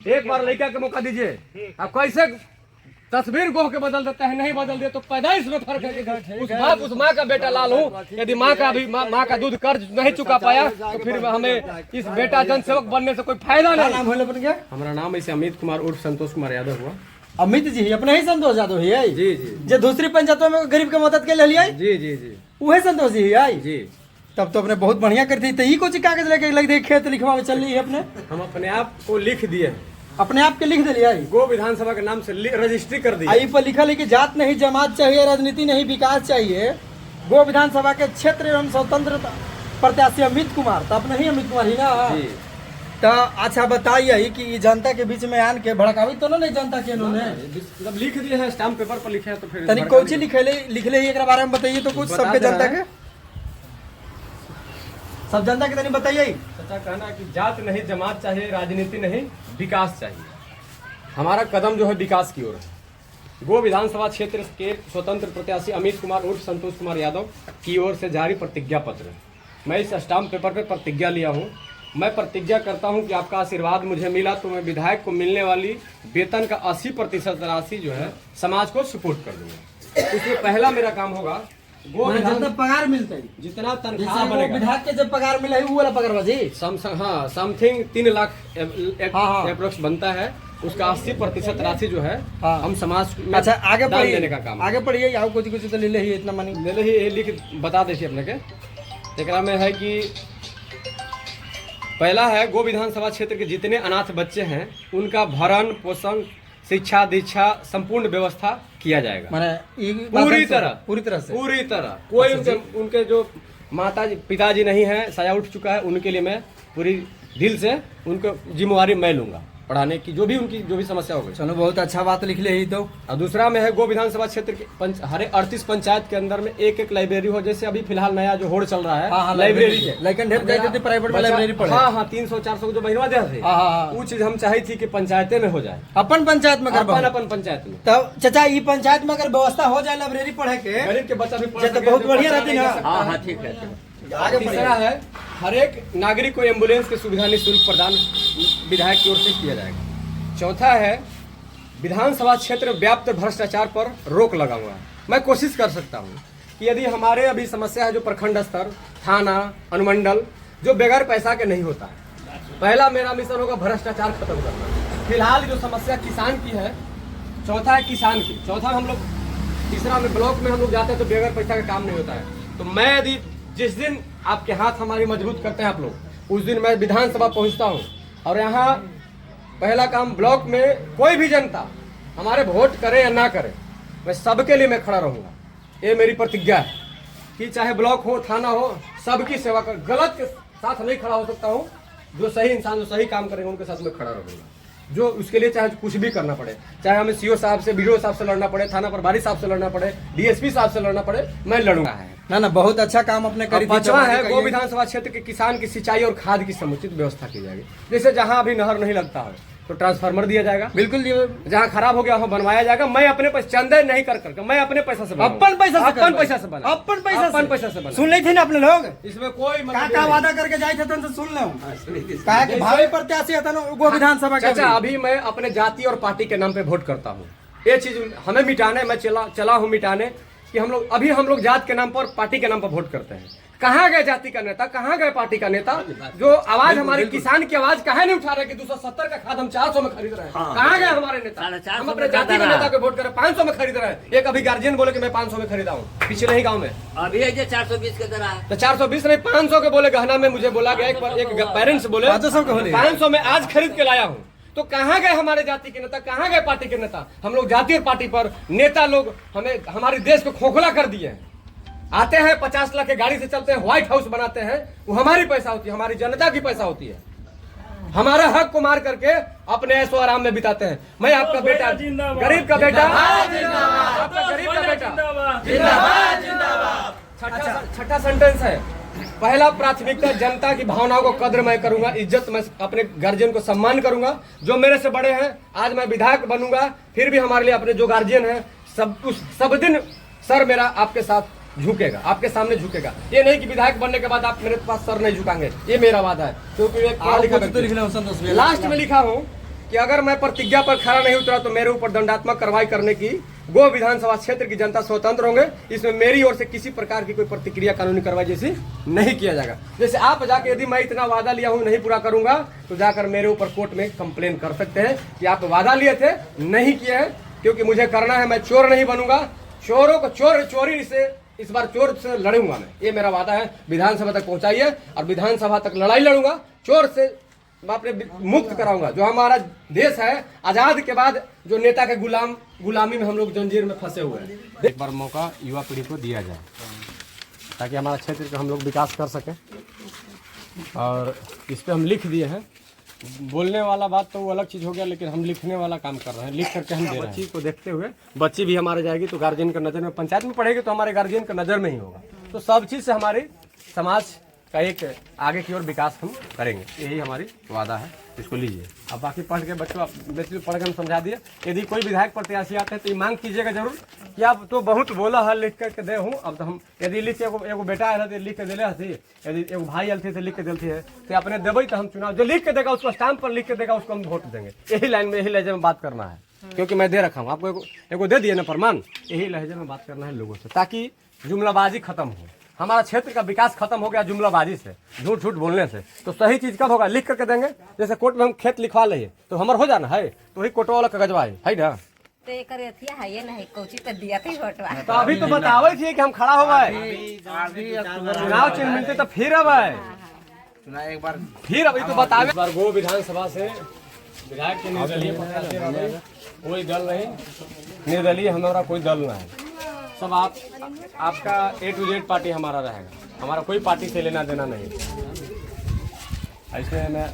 एक बार लड़का के मौका दीजिए। अब कैसे तस्वीर गोह के बदल देता है, नहीं बदल दिया तो पैदाइश में फर्क है। उस माँ का बेटा लाल हूँ, यदि माँ का दूध कर्ज नहीं चुका पाया तो फिर हमें इस बेटा जनसेवक बनने से कोई फायदा नहीं। नाम है हमारा नाम ऐसे अमित कुमार उर्फ संतोष कुमार यादव हुआ। अमित जी अपने ही संतोष यादव है जी जी, जो दूसरी पंचायतों में गरीब के मदद के लिए जी जी जी, वही संतोष जी है जी। तब तो अपने बहुत बढ़िया करती तो को कागज लेके लग दे खेत लिखवा में चल रही है अपने। हम अपने आप को लिख दिए, अपने आप के लिख दिलिए गो विधानसभा के नाम से रजिस्ट्री कर दी। आई पर लिखा कि जात नहीं जमात चाहिए, राजनीति नहीं विकास चाहिए। गो विधानसभा के क्षेत्र एवं स्वतंत्र प्रत्याशी अमित कुमार, तो अपने ही अमित कुमार ही ना जी। तो अच्छा बताइए कि जनता के बीच में आन के भड़कावी तो नहीं जनता के इन्होंने मतलब लिख दिए हैं, स्टाम्प पेपर पर लिखे हैं तो फिर तनी कौन सी लिखले ही एक बारे में बताइए तो कुछ सबके जनता के सब जनता के तनी बताइए। सच्चा कहना है कि जात नहीं जमात चाहिए, राजनीति नहीं विकास चाहिए। हमारा कदम जो है विकास की ओर है। गो विधानसभा क्षेत्र के स्वतंत्र प्रत्याशी अमित कुमार उर्फ संतोष कुमार यादव की ओर से जारी प्रतिज्ञा पत्र। मैं इस स्टाम्प पेपर पर प्रतिज्ञा लिया हूँ। मैं प्रतिज्ञा करता हूं कि आपका आशीर्वाद मुझे मिला तो मैं विधायक को मिलने वाली वेतन का 80% राशि जो है समाज को सपोर्ट कर दूंगा। इसमें पहला मेरा काम होगा जितना पगार मिलता है, जितना तनख्वाह बनेगा विधायक के जब पगार मिला है वो वाला पगार बाजी हाँ समथिंग 3 लाख अप्रोक्स बनता है। उसका 80% राशि जो है हम समाज में अच्छा आगे दान देने का काम। आगे पढ़िए आओ कुछ कुछ तो ले ले ही इतना मनी ले ही लिख बता दीजिए अपने के। एकरा में है कि पहला है गो विधानसभा क्षेत्र के जितने अनाथ बच्चे हैं उनका भरण पोषण शिक्षा दीक्षा संपूर्ण व्यवस्था किया जाएगा। पूरी तरह कोई उनके जो माता पिताजी नहीं है, साया उठ चुका है, उनके लिए मैं पूरी दिल से उनको जिम्मेवारी मैं लूंगा पढ़ाने की, जो भी समस्या होगी। चलो बहुत अच्छा बात लिख ले ही तो। और दूसरा में है गो विधानसभा क्षेत्र के हर 38 पंचायत के अंदर में एक लाइब्रेरी हो। जैसे अभी फिलहाल नया जो होड़ चल रहा है लाइब्रेरी लेकिन प्राइवेट में लाइब्रेरी पढ़े। हाँ 300-400 जो महीना दे थे वो चीज हम चाही थी कि पंचायतें में हो जाए, अपन पंचायत में अपन पंचायत में। तब चाचा ये पंचायत में अगर व्यवस्था हो जाए लाइब्रेरी पढ़े के गरीब के बच्चा भी बहुत बढ़िया रहती है। हाँ ठीक है। तीसरा है हर एक नागरिक को एम्बुलेंस की सुविधा निःशुल्क प्रदान विधायक की ओर से किया जाएगा। चौथा है विधानसभा क्षेत्र में व्याप्त भ्रष्टाचार पर रोक लगा हुआ है। मैं कोशिश कर सकता हूँ कि यदि हमारे अभी समस्या है जो प्रखंड स्तर, थाना, अनुमंडल जो बगैर पैसा के नहीं होता है, पहला मेरा मिशन होगा भ्रष्टाचार खत्म करना। फिलहाल जो समस्या किसान की है, चौथा है किसान की, चौथा हम लोग, तीसरा में ब्लॉक में हम लोग जाते हैं तो बगैर पैसा का काम नहीं होता है। तो मैं यदि जिस दिन आपके हाथ हमारी मजबूत करते हैं आप लोग, उस दिन मैं विधानसभा पहुंचता हूं और यहाँ पहला काम ब्लॉक में कोई भी जनता हमारे वोट करे या ना करे, मैं सबके लिए मैं खड़ा रहूंगा। ये मेरी प्रतिज्ञा है कि चाहे ब्लॉक हो, थाना हो, सबकी सेवा कर। गलत के साथ नहीं खड़ा हो सकता हूँ। जो सही इंसान जो सही काम करेंगे उनके साथ मैं खड़ा रहूंगा। जो उसके लिए चाहे कुछ भी करना पड़े, चाहे हमें सीओ साहब से, बीडीओ साहब से लड़ना पड़े, थाना प्रभारी साहब से लड़ना पड़े, डीएसपी साहब से लड़ना पड़े, मैं लड़ूंगा। ना बहुत अच्छा काम अपने करी। पांचवा है गो विधानसभा क्षेत्र के किसान की सिंचाई और खाद की समुचित व्यवस्था की जाएगी। जैसे जहां अभी नहर नहीं लगता है तो ट्रांसफार्मर दिया जाएगा, बिल्कुल जहां खराब हो गया वहां बनवाया जाएगा। मैं अपने पैसे चंदे नहीं कर मैं अपने पैसा से अपन पैसा से बना। सुन ले थे ना अपने लोग, इसमें कोई का वादा करके जाए थे तो सुन लो भावी प्रत्याशी है गो विधानसभा का। अभी मैं अपने जाति और पार्टी के नाम पे वोट करता हूँ। ये चीज हमें मिटाने, मैं चला हूँ मिटाने कि हम लोग जात के नाम पर, पार्टी के नाम पर वोट करते हैं। कहाँ गए जाति का नेता, कहाँ गए पार्टी का नेता? जो आवाज हमारी किसान की आवाज कहाँ नहीं उठा रहे कि 270 का खाद हम 400 में खरीद रहे हैं? कहाँ गए हमारे नेता? हम अपने जाति के नेता को वोट कर 500 में खरीद रहे हैं। एक अभी गार्जियन बोले कि मैं 500 में खरीदा हूँ पिछले ही गाँव में, अभी 420 के दर है। तो 420 नहीं 500 के बोले। गहना में मुझे बोला गया, एक पेरेंट्स बोले 500 में आज खरीद के लाया हूँ। तो कहाँ गए हमारे जाति के नेता, कहाँ गए पार्टी के नेता? हम लोग जाति और पार्टी पर नेता लोग हमें हमारे देश को खोखला कर दिए हैं। आते हैं 50 लाख के गाड़ी से चलते हैं, व्हाइट हाउस बनाते हैं, वो हमारी पैसा होती है, हमारी जनता की पैसा होती है। हमारा हक को मार करके अपने ऐशो आराम में बिताते हैं। मैं आपका बेटा, गरीब का बेटा, आपका गरीब का बेटा। छठा सेंटेंस है, पहला प्राथमिकता जनता की भावनाओं को कद्र मैं करूंगा, इज्जत मैं अपने गार्जियन को सम्मान करूंगा। जो मेरे से बड़े हैं, आज मैं विधायक बनूंगा, फिर भी हमारे लिए अपने जो गार्जियन है सब दिन सर मेरा आपके साथ झुकेगा, आपके सामने झुकेगा। ये नहीं कि विधायक बनने के बाद आप मेरे पास सर नहीं झुकाएंगे, ये मेरा वादा है। क्योंकि लास्ट में लिखा हूँ कि अगर मैं प्रतिज्ञा पर खरा नहीं उतरा तो मेरे ऊपर दंडात्मक कार्रवाई करने की गो विधानसभा क्षेत्र की जनता स्वतंत्र होंगे। इसमें मेरी ओर से किसी प्रकार की कोई प्रतिक्रिया कानूनी कार्रवाई जैसी नहीं किया जाएगा। जैसे आप जाके यदि मैं इतना वादा लिया हूं नहीं पूरा करूंगा तो जाकर मेरे ऊपर कोर्ट में कंप्लेन कर सकते हैं कि आप वादा लिए थे नहीं किए हैं, क्योंकि मुझे करना है। मैं चोर नहीं बनूंगा, चोरों को चोरी से इस बार चोर से लड़ूंगा मैं, ये मेरा वादा है। विधानसभा तक पहुंचाइए और विधानसभा तक लड़ाई लड़ूंगा, चोर से अपने मुक्त कराऊंगा। जो हमारा देश है आजाद के बाद जो नेता के गुलामी में हम लोग जंजीर में फंसे हुए हैं, एक बार मौका युवा पीढ़ी को दिया जाए ताकि हमारा क्षेत्र का हम लोग विकास कर सकें। और इस पे हम लिख दिए हैं, बोलने वाला बात तो वो अलग चीज़ हो गया, लेकिन हम लिखने वाला काम कर रहे हैं, लिख करके हम दे रहे हैं। बच्ची को देखते हुए बच्ची भी हमारे जाएगी तो गार्जियन का नज़र में, पंचायत में पढ़ेगी तो हमारे गार्जियन का नज़र में ही होगा। तो सब चीज़ से हमारे समाज का एक आगे की ओर विकास हम करेंगे, यही हमारी वादा है। इसको लीजिए, अब बाकी पढ़ के बच्चों पढ़ के हम समझा दिए। यदि कोई विधायक प्रत्याशी आते हैं तो ये मांग कीजिएगा जरूर कि आप तो बहुत बोला है लिख करके दे हूँ। अब तो हम यदि लिख एगो बेटा आया तो लिख के दिले हथी, यदि एगो भाई आते थे लिख के दिलती है तो अपने देवे तो हम चुनाव जो लिख के देगा उसको स्टाम्प पर लिख के देगा उसको हम वोट देंगे। यही लाइन में यही लहजे में बात करना है, क्योंकि मैं दे रखा हूँ आपको, एगो दे दिए ना प्रमाण। यही लहजे में बात करना है लोगों से ताकि जुमलाबाजी खत्म हो। हमारा क्षेत्र का विकास खत्म हो गया जुमलाबाजी से, झूठ बोलने से। तो सही चीज कब होगा, लिख करके देंगे। जैसे कोर्ट में हम खेत लिखवा ले तो हमार हो जाना है, तो वही कोर्ट वाला कागजवा है ना। तो एकर अथिया है ये नहीं कोची पे दिया थे वोटवा। तो अभी तो बतावे थी कि हम खड़ा हो गए, चुनाव चिन्ह मिलते तो फिर अब एक बार फिर अभी तो बतावे। इस बार गो विधानसभा से विधायक के निर्दलीय कोई दल नहीं, निर्दलीय हमारा कोई दल ना है, सब आपका A to Z पार्टी हमारा रहेगा। हमारा कोई पार्टी से लेना देना नहीं। इसमें मैं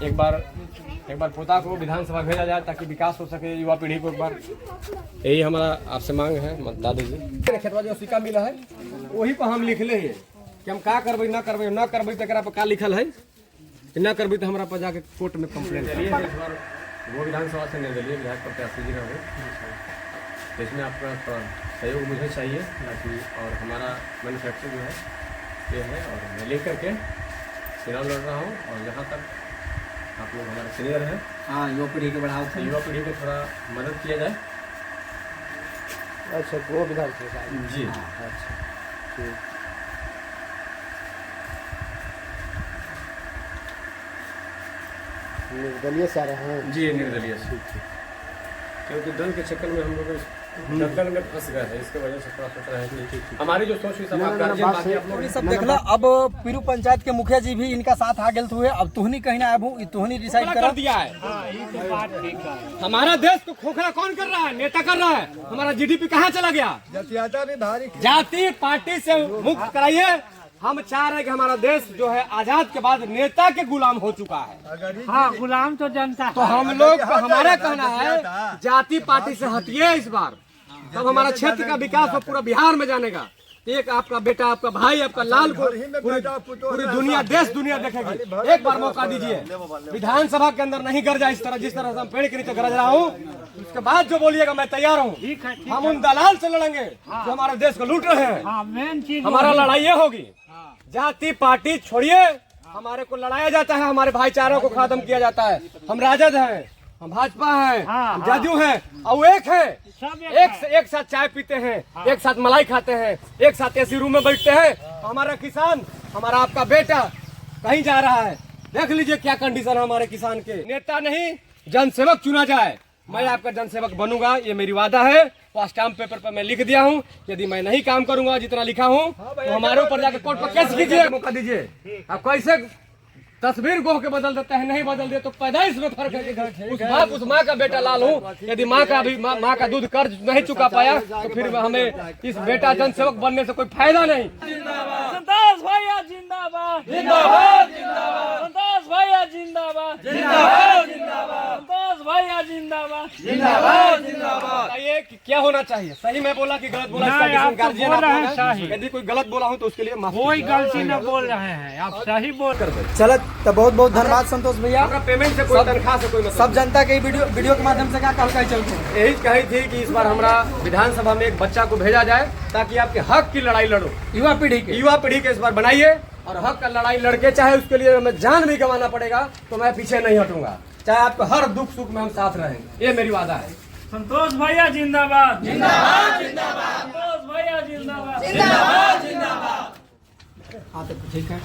एक बार पोता को विधानसभा भेजा जाए ताकि विकास हो सके युवा पीढ़ी को। एक बार यही हमारा आपसे मांग है, बता दीजिए। खेतवा जो सिक्का मिला है वही पर हम लिख ले कि हम का करबे ना करबे तो एकरा पर का लिखल है, ना करबे तो हमारा पर जाके कोर्ट में कंप्लेन करिए। वो विधानसभा से निर्दलीय विधायक प्रत्याशी जी रहे, इसमें आपका थोड़ा सहयोग मुझे चाहिए ताकि, और हमारा मैन्युफैक्चर जो है ये है, और मैं लेकर के चुनाव लड़ रहा हूँ। और जहाँ तक आप लोग हमारे सीनियर हैं, हाँ, युवा पीढ़ी के बढ़ाव थे, युवा पीढ़ी को थोड़ा मदद किया जाए। अच्छा, वो विधानसभा जी, अच्छा ठीक। निर्दलीय से आ रहे हैं जी, निर्दलीय से, क्योंकि दल के चक्कर में हम लोग दल में फंस गए हैं, इसके वजह से थोड़ा सोच रहे हैं कि हमारी जो सोच हुई सब सब देखला। अब पीरू पंचायत के मुखिया जी भी इनका साथ आ गेल हुए, अब तुहनी कहीं ना आबू, तुहनी डिसाइड कर दिया है। हमारा देश को खोखला कौन कर रहा है, नेता कर रहा है। हमारा GDP कहाँ चला गया, जाति पार्टी से मुक्त कराइए। हम चाह रहे हैं कि हमारा देश जो है आजाद के बाद नेता के गुलाम हो चुका है। हाँ, गुलाम तो जनता। तो हम लोग हमारा कहना है जाति पार्टी से हटिए इस बार, तब हमारा क्षेत्र का विकास हो पूरा बिहार में जानेगा। एक आपका बेटा, आपका भाई, आपका लाल को पूरी दुनिया, देश दुनिया देखेगी। एक बार मौका दीजिए, विधानसभा के अंदर नहीं गरजा इस तरह, जिस तरह से हम पेड़ के नीचे गरज रहा हूँ। उसके बाद जो बोलिएगा मैं तैयार हूँ। हम उन दलाल से लड़ेंगे जो हमारे देश को लूट रहे हैं। मेन चीज हमारा लड़ाई ये होगी, जाति पार्टी छोड़िए। हमारे को लड़ाया जाता है, हमारे भाईचारों को खत्म किया जाता है। हम राजद हैं, हम भाजपा हैं, हम जदयू हैं, और एक है, एक साथ चाय पीते हैं, एक साथ मलाई खाते हैं, एक साथ एसी रूम में बैठते हैं। हमारा किसान, हमारा आपका बेटा कहीं जा रहा है, देख लीजिए क्या कंडीशन है हमारे किसान के। नेता नहीं जनसेवक चुना जाए, मैं आपका जनसेवक बनूंगा, ये मेरी वादा है। और स्टाम्प पेपर पर मैं लिख दिया हूँ, यदि मैं नहीं काम करूंगा जितना लिखा हूँ तो हमारे ऊपर जाकर कोर्ट पर केस कीजिए, मौका दीजिए। आप कैसे तस्वीर गोह के बदल देते हैं, नहीं बदल दिए तो पैदाइश में फर्क है। उस माँ का बेटा लाल हूँ, यदि माँ का दूध कर्ज नहीं चुका पाया तो फिर हमें इस बेटा जनसेवक बनने से कोई फायदा नहीं। संतोष भैया जिंदाबाद, जिंदाबाद, जिंदाबाद। संतोष भैया जिंदाबाद, जिंदाबाद, जिंदाबाद। संतोष भैया जिंदाबाद, जिंदाबाद, जिंदाबाद। ये क्या होना चाहिए, सही मैं बोला कि गलत बोला? यदि कोई गलत बोला हूँ तो उसके लिए कोई गलती न बोल रहे हैं, आप सही बोल कर। चलत तो बहुत बहुत धन्यवाद संतोष भैया। पेमेंट से कोई तनख्वाह से कोई सब जनता के वीडियो के माध्यम से क्या कहना चलते हैं, यही कही थी कि इस बार हमारा विधानसभा में एक बच्चा को भेजा जाए ताकि आपके हक की लड़ाई लड़ो। युवा पीढ़ी के इस बार बनाइए और हक का लड़ाई लड़के, चाहे उसके लिए हमें जान भी गंवाना पड़ेगा तो मैं पीछे नहीं हटूंगा। चाहे आपको हर दुख सुख में हम साथ रहेंगे, ये मेरी वादा है। संतोष भैया जिंदाबाद, जिंदाबाद जिंदाबाद, संतोष भैया जिंदाबाद, जिंदाबाद जिंदाबाद। हाँ तो ठीक है।